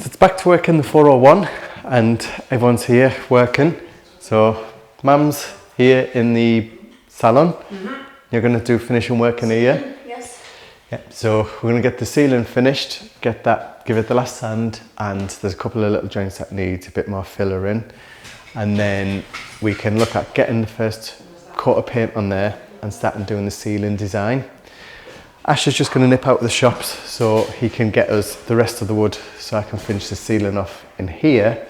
it's back to work in the 401 and everyone's here working. So Mum's here in the salon. You're going to do finishing work in here. Yes. Yeah, so we're going to get the ceiling finished, get that, give it the last sand, and there's a couple of little joints that need a bit more filler in. And then we can look at getting the first coat of paint on there and starting doing the ceiling design. Ash is just going to nip out of the shops so he can get us the rest of the wood so I can finish the ceiling off in here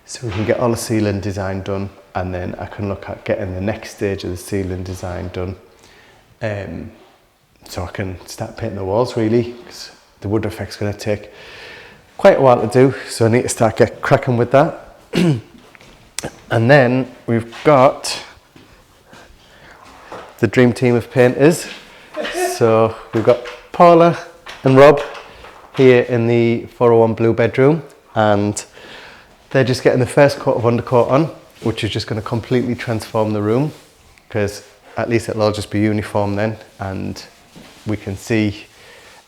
so we can get all the ceiling design done, and then I can look at getting the next stage of the ceiling design done. So I can start painting the walls really, because the wood effect's going to take quite a while to do, so I need to start get cracking with that. And then we've got the dream team of painters. So we've got Paula and Rob here in the 401 blue bedroom, and they're just getting the first coat of undercoat on, which is just going to completely transform the room, because at least it'll all just be uniform then, and we can see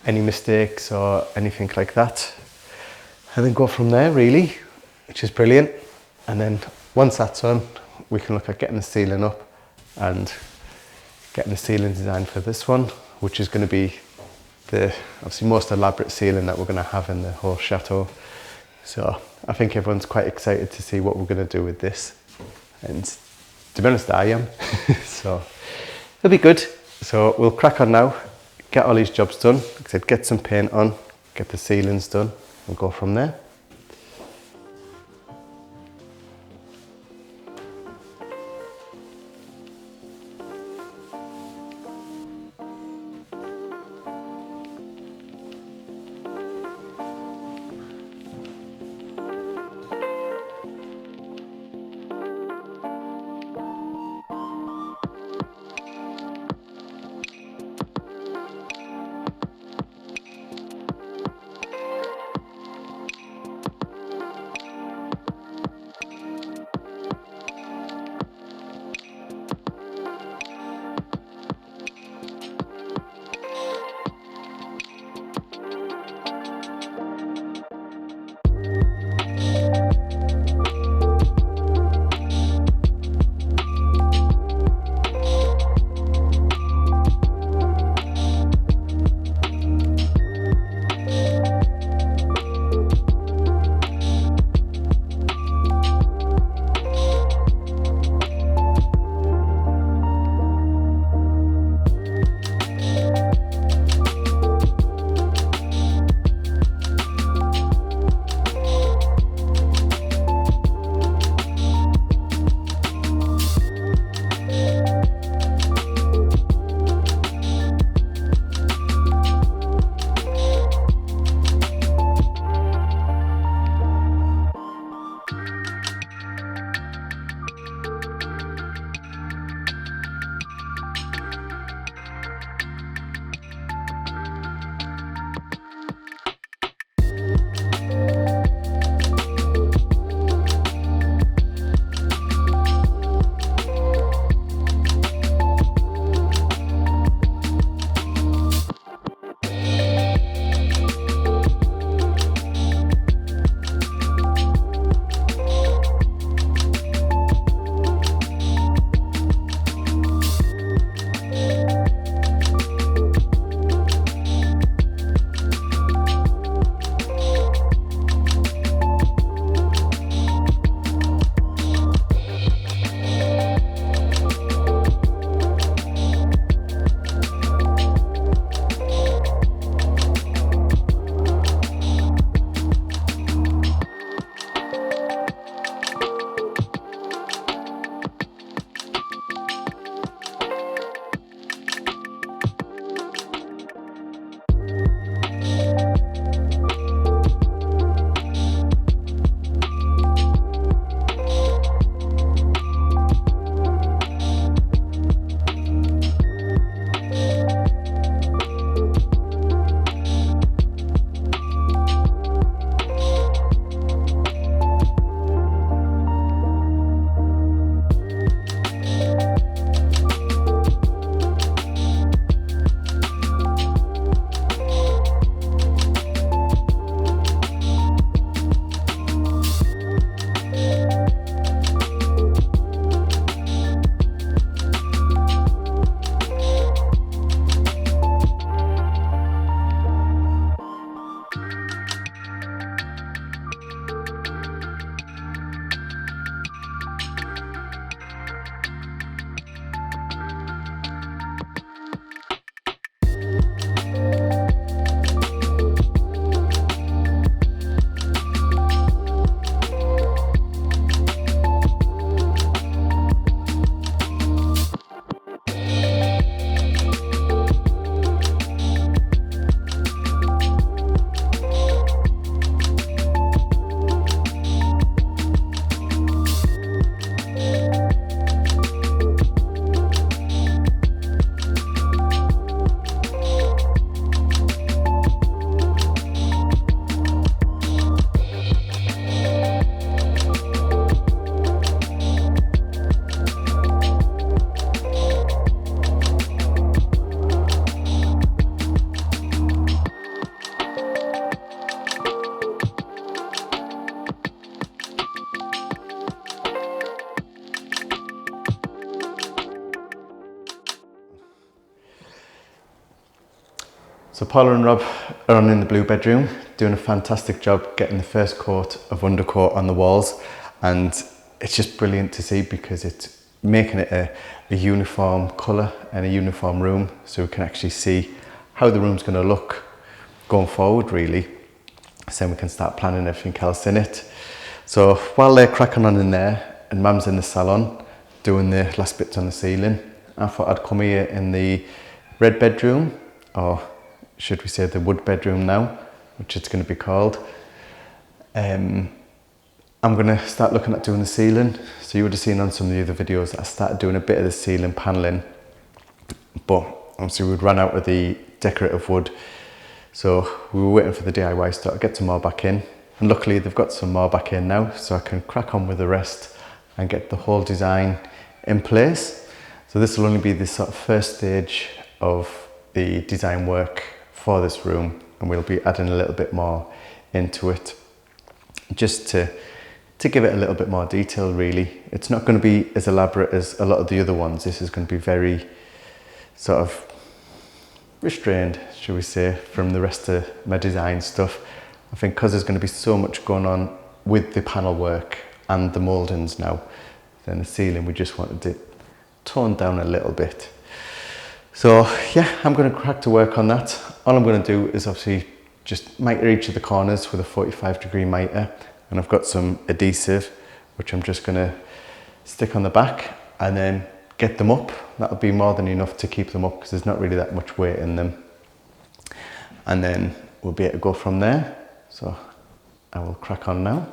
any mistakes or anything like that, and then go from there really, which is brilliant. And then once that's on, we can look at getting the ceiling up and getting the ceiling design for this one, which is going to be the obviously most elaborate ceiling that we're going to have in the whole chateau. So I think everyone's quite excited to see what we're going to do with this, and to be honest I am. So it'll be good. So we'll crack on now, get all these jobs done, like I said, get some paint on, get the ceilings done, and go from there. So Paula and Rob are on in the blue bedroom, doing a fantastic job getting the first coat of undercoat on the walls, and it's just brilliant to see because it's making it a uniform colour and a uniform room, so we can actually see how the room's going to look going forward really. So then we can start planning everything else in it. So while they're cracking on in there and Mum's in the salon doing the last bits on the ceiling, I thought I'd come here in the red bedroom, or should we say the wood bedroom now, which it's going to be called. I'm going to start looking at doing the ceiling. So you would have seen on some of the other videos that I started doing a bit of the ceiling panelling, but obviously we'd run out of the decorative wood, so we were waiting for the DIY store to get some more back in, and luckily they've got some more back in now, so I can crack on with the rest and get the whole design in place. So this will only be the sort of first stage of the design work for this room, and we'll be adding a little bit more into it just to give it a little bit more detail really. It's not going to be as elaborate as a lot of the other ones. This is going to be very sort of restrained, shall we say, from the rest of my design stuff. I think because there's going to be so much going on with the panel work and the mouldings now, then the ceiling we just wanted it toned down a little bit. So yeah, I'm going to crack to work on that. All I'm going to do is obviously just mitre each of the corners with a 45-degree mitre, and I've got some adhesive which I'm just going to stick on the back and then get them up. That'll be more than enough to keep them up because there's not really that much weight in them, and then we'll be able to go from there. So I will crack on now.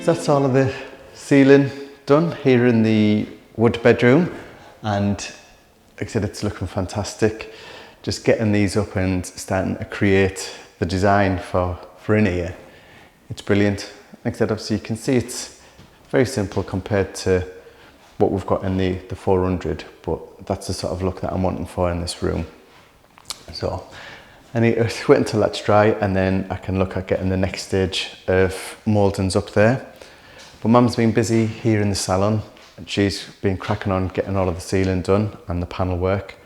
So that's all of the ceiling done here in the wood bedroom, and like I said, it's looking fantastic. Just getting these up and starting to create the design for in here. It's brilliant. Like I said, obviously you can see it's very simple compared to what we've got in the 400, but that's the sort of look that I'm wanting for in this room. So I need to wait until that's dry, and then I can look at getting the next stage of mouldings up there. But Mum's been busy here in the salon, and she's been cracking on getting all of the ceiling done and the panel work,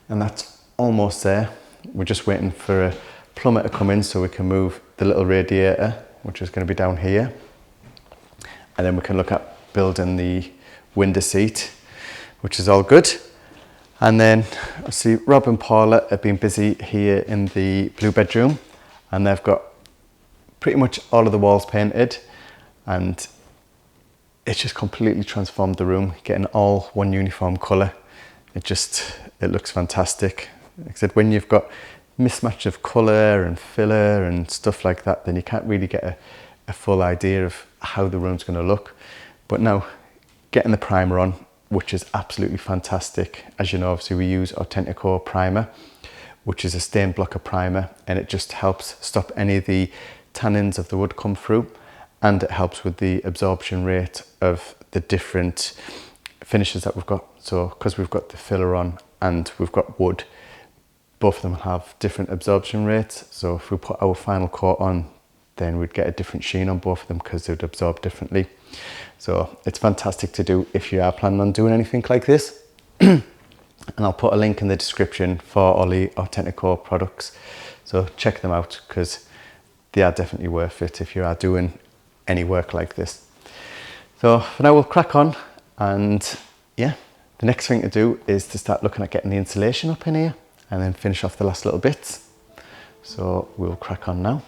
and that's almost there. We're just waiting for a plumber to come in so we can move the little radiator, which is going to be down here, and then we can look at building the window seat, which is all good. And then I see Rob and Paula have been busy here in the blue bedroom, and they've got pretty much all of the walls painted, and it's just completely transformed the room, getting all one uniform colour. It looks fantastic. Like I said, when you've got mismatch of colour and filler and stuff like that, then you can't really get a full idea of how the room's going to look. But now, getting the primer on, which is absolutely fantastic. As you know, obviously we use Autentico primer, which is a stained blocker primer, and it just helps stop any of the tannins of the wood come through, and it helps with the absorption rate of the different finishes that we've got. So because we've got the filler on and we've got wood, both of them have different absorption rates. So if we put our final coat on, then we'd get a different sheen on both of them because they'd absorb differently. So it's fantastic to do if you are planning on doing anything like this. And I'll put a link in the description for all the Autentico products. So check them out because they are definitely worth it if you are doing any work like this. So for now we'll crack on, and yeah, the next thing to do is to start looking at getting the insulation up in here and then finish off the last little bits. So we'll crack on now.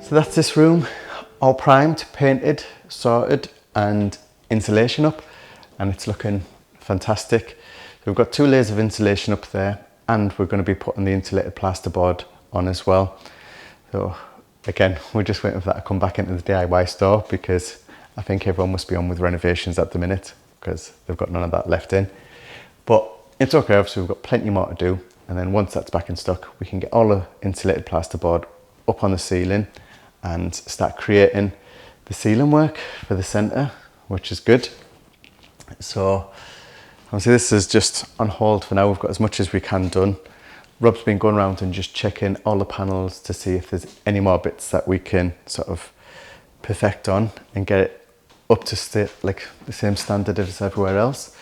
So that's this room, all primed, painted, sorted and insulation up, and it's looking fantastic. So we've got 2 layers of insulation up there, and we're going to be putting the insulated plasterboard on as well. So again, we're just waiting for that to come back into the DIY store because I think everyone must be on with renovations at the minute because they've got none of that left in. But it's okay, obviously we've got plenty more to do, and then once that's back in stock, we can get all the insulated plasterboard up on the ceiling and start creating the ceiling work for the centre, which is good. So obviously this is just on hold for now. We've got as much as we can done. Rob's been going around and just checking all the panels to see if there's any more bits that we can sort of perfect on and get it up to like the same standard as everywhere else.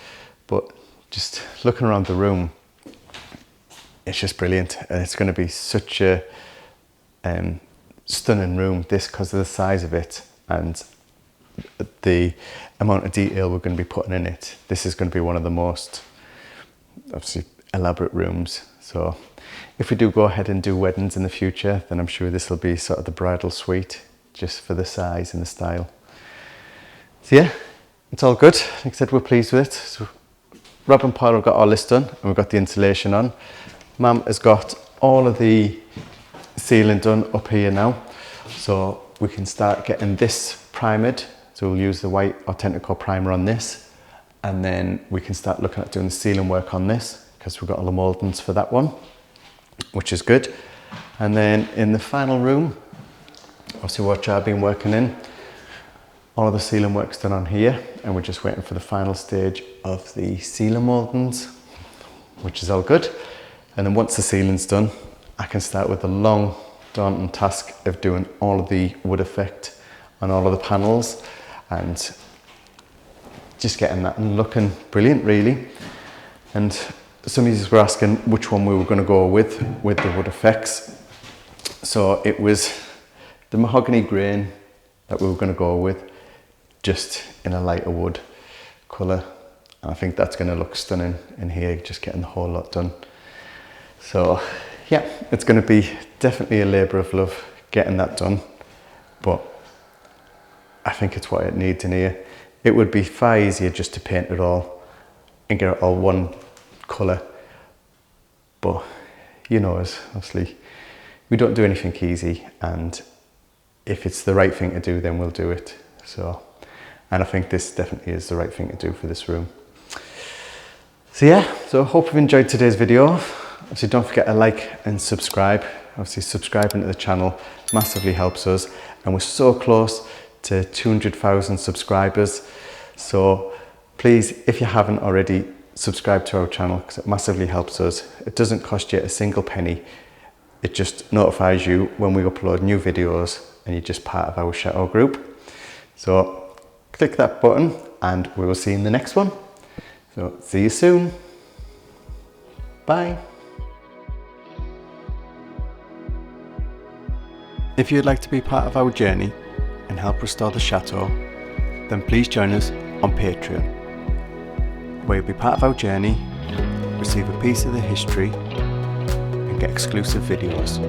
But just looking around the room, it's just brilliant, and it's going to be such a stunning room, this, because of the size of it and the amount of detail we're going to be putting in it. This is going to be one of the most obviously elaborate rooms. So if we do go ahead and do weddings in the future, then I'm sure this will be sort of the bridal suite, just for the size and the style. So yeah, it's all good. Like I said, we're pleased with it. So Rob and Paul have got all this done, and we've got the insulation on. Mum has got all of the ceiling done up here now, so we can start getting this primered. So we'll use the white Autentico primer on this, and then we can start looking at doing the ceiling work on this, because we've got all the mouldings for that one, which is good. And then in the final room, obviously what I've been working in, all of the ceiling work's done on here, and we're just waiting for the final stage of the ceiling mouldings, which is all good. And then once the ceiling's done, I can start with the long, daunting task of doing all of the wood effect on all of the panels, and just getting that and looking brilliant, really. And some of you were asking which one we were going to go with the wood effects. So it was the mahogany grain that we were going to go with, just in a lighter wood colour. And I think that's going to look stunning in here, just getting the whole lot done. So yeah, it's going to be definitely a labour of love getting that done, but I think it's what it needs in here. It would be far easier just to paint it all and get it all one colour, but you know us, obviously we don't do anything easy, and if it's the right thing to do, then we'll do it. So, and I think this definitely is the right thing to do for this room. So yeah, so I hope you've enjoyed today's video. Obviously don't forget to like and subscribe. Obviously subscribing to the channel massively helps us, and we're so close to 200,000 subscribers. So please, if you haven't already, subscribe to our channel, because it massively helps us. It doesn't cost you a single penny. It just notifies you when we upload new videos, and you're just part of our Chateau group. So click that button, and we will see you in the next one. So see you soon. Bye. If you'd like to be part of our journey and help restore the Chateau, then please join us on Patreon, where you'll be part of our journey, receive a piece of the history, and get exclusive videos.